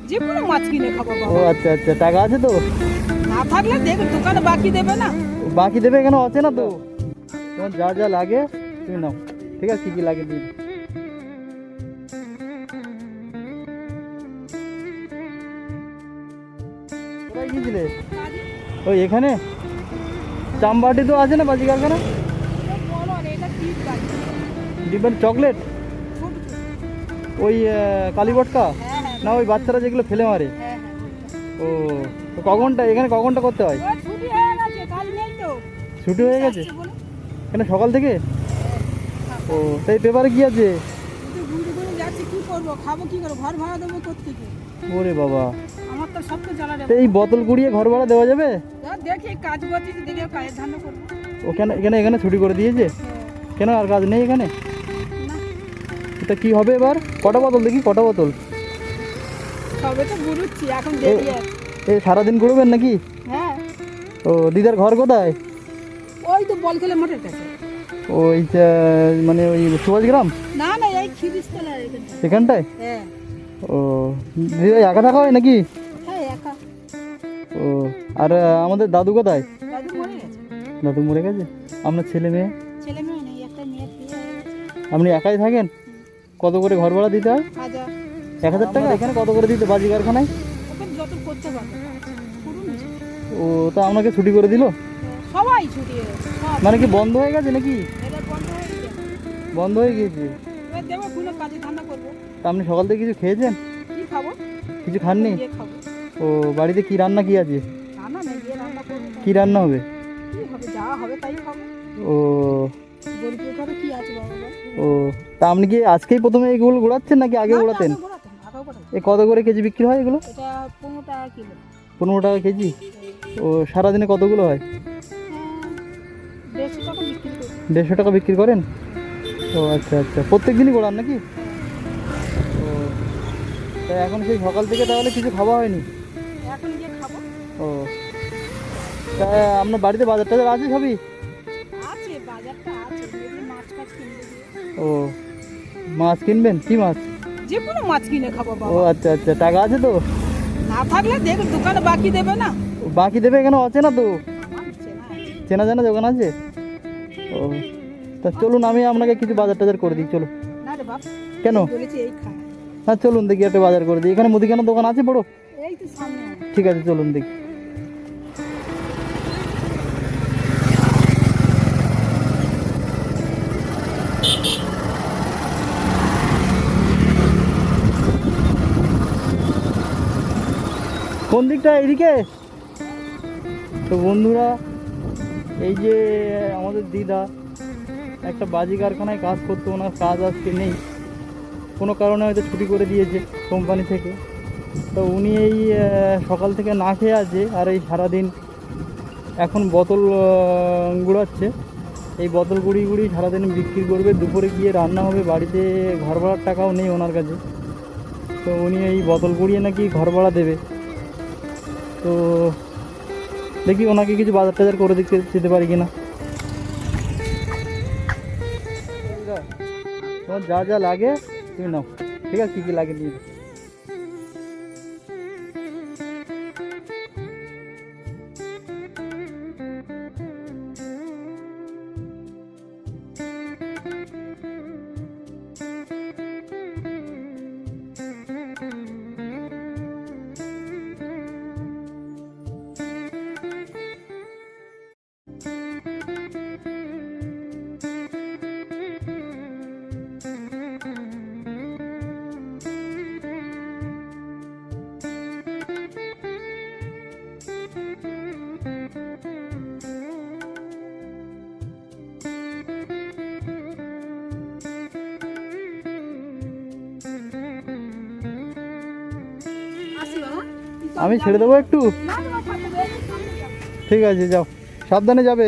যে কোনো মাছ কিনে খাবো ও বাবা। আচ্ছা আচ্ছা, টাকা আছে তো? না থাকলে দেখ দোকানে বাকি দেবে না। বাকি দেবে, এখানে আছে না তো? তোমার যা যা লাগে তুমি নাও, ঠিক আছে? কি কি লাগে দিই। কোথায় গিয়েছিলে? ওই এখানে চামবাটি তো আছে না বাজি কারখানা? বলো রে, এটা কি গাড়ি? ডিব্বার চকলেট, ছোট ছোট। ওই কালীবটকা হ্যাঁ হ্যাঁ না, ওই বাচ্চারা যেগুলো ফেলে মারে? হ্যাঁ হ্যাঁ। ও, তো কখনটা এখানে কখনটা করতে হয়? ও ছুটি হয়ে গেছে, কাজ নেই তো। ছুটি হয়ে গেছে আসছে বলে। এখানে সকাল থেকে? ও, তাই পেপারে কি আছে? কিন্তু ঘুরে ঘুরে যাচ্ছি, কি করবো, খাবো কি করবো, ঘর ভাড়া দেবো কোত্থেকে? ওরে বাবা, আমার তো সব তো জ্বালা রে। তো এই বোতল কুড়িয়ে ঘর ভাড়া দেওয়া যাবে? দেখি কাজ করছি, দেখি কাজের ধান্দা করবো। ও কেন এখানে এখানে ছুটি করে দিয়েছে? হ্যাঁ। কেন আর কাজ নেই এখানে? না এটা কি হবে এবার? কটা বোতল দেখি, কটা বোতল? সবে তো ঘুরুচ্ছি, এখন দেরি আছে। এই সারাদিন ঘুরবেন নাকি? হ্যাঁ, ও, দিদার ঘর কোথায়? ওই তো বল খেলে মাঠের কাছে। ওই মানে ওই সুভাষগ্রাম না না, এই খিরিস্তলার এখানটা। এখানটায়? হ্যাঁ ও, দিদা একা থাকা হয় নাকি? হ্যাঁ, একা। ও, আর আমাদের দাদু কোথায়? দাদু মরে গেছে। দাদু মরে গেছে? আপনার ছেলে মেয়ে? ছেলে মেয়ে নেই, একটা মেয়ে বিয়ে হয়ে গেছে। আপনি একাই থাকেন? কত করে ঘর ভাড়া দিতে হয়? 1000। 1000 টাকা? এখানে কত করে দিতে বাজি কারখানায়? ওকে যত করতে পারবে করুন। ও, তা আপনাকে ছুটি করে দিল? সবাই ছুটি হয়ে গেছে, সব। মানে কি বন্ধ হয়ে গেছে নাকি? এটা বন্ধ হয়ে গেছে। বন্ধ হয়ে গিয়েছে? এবার দেবো কোনো কাজে ধান্দা করবো। তা আপনি সকাল থেকে কিছু খেয়েছেন? কি খাবো? কিছু খাননি? গিয়ে খাবো। ও, বাড়িতে কি রান্না কি আছে? রান্না নেই, গিয়ে রান্না করবো। কি রান্না হবে? কি হবে, যা হবে তাই খাবো। ও, গরিবের ঘরে কি আছে বাবা বল? ও, তা আপনি কি আজকেই প্রথমে এগুলো ঘোরাচ্ছেন নাকি আগে না, না, ঘোরাতেন? আগে ঘোরাতাম, আগেও ঘোরাতাম। এ কত করে কেজি বিক্রি হয় এগুলো? এটা 15 টাকা কিলো। 15 টাকা কেজি? ও, সারাদিনে কতগুলো হয়? 150 টাকা বিক্রি করি। 150 টাকা বিক্রি করেন? ও আচ্ছা আচ্ছা, প্রত্যেক দিনই ঘোরান নাকি? ও, তা এখন সেই সকাল থেকে তাহলে কিছু খাওয়া হয়নি? এখন গিয়ে খাবো। ও, তা আপনার বাড়িতে বাজার টাজার আছে সবই? আছে, বাজারটা আছে, যদি মাছ ফাছ কিনবে দিয়ে। ও, মাছ কিনবেন? কি মাছ? যে কোনো মাছ কিনে খাবো ও বাবা। আচ্ছা আচ্ছা, টাকা আছে তো? না থাকলে দেখ দোকানে বাকি দেবে না। বাকি দেবে, এখানে আছে না তো? আমার চেনা আছে। চেনা জানা দোকান আছে? ও, তা চলুন আমি আপনাকে কিছু বাজার টাজার করে দিই, চলো। না রে বাপ, কেন? বলেছি এই খা। হ্যাঁ চলুন দেখি, একটা বাজার করে দিই। এখানে মুদিখানার দোকান আছে বড়? এই তো সামনে। ঠিক আছে, চলুন দেখি। কোন দিকটা? এদিকে? তো বন্ধুরা, এই যে আমাদের দিদা একটা বাজি কারখানায় কাজ করতো, ওনার কাজ আজকে নেই, কোনো কারণে হয়তো ছুটি করে দিয়েছে কোম্পানি থেকে। তো উনি এই সকাল থেকে না খেয়ে আছে, আর এই সারাদিন এখন বোতল গুড়াচ্ছে। এই বোতল গুড়িয়ে গুড়িয়ে সারাদিন বিক্রি করবে, দুপুরে গিয়ে রান্না হবে। বাড়িতে ঘর ভাড়ার টাকাও নেই ওনার কাছে, তো উনি এই বোতল গুড়িয়ে নাকি ঘর ভাড়া দেবে। তো দেখি ওনাকে কিছু বাজার টাজার করে দিতে যেতে পারি কিনা। তোমার যা যা লাগে তুমি নাও, ঠিক আছে? কী কী লাগে নিয়ে। আসি বাবা। আমি ছেড়ে দেবো একটু? না না, থাকবে, এই তো সামনে যাবো। ঠিক আছে, যাও, সাবধানে যাবে।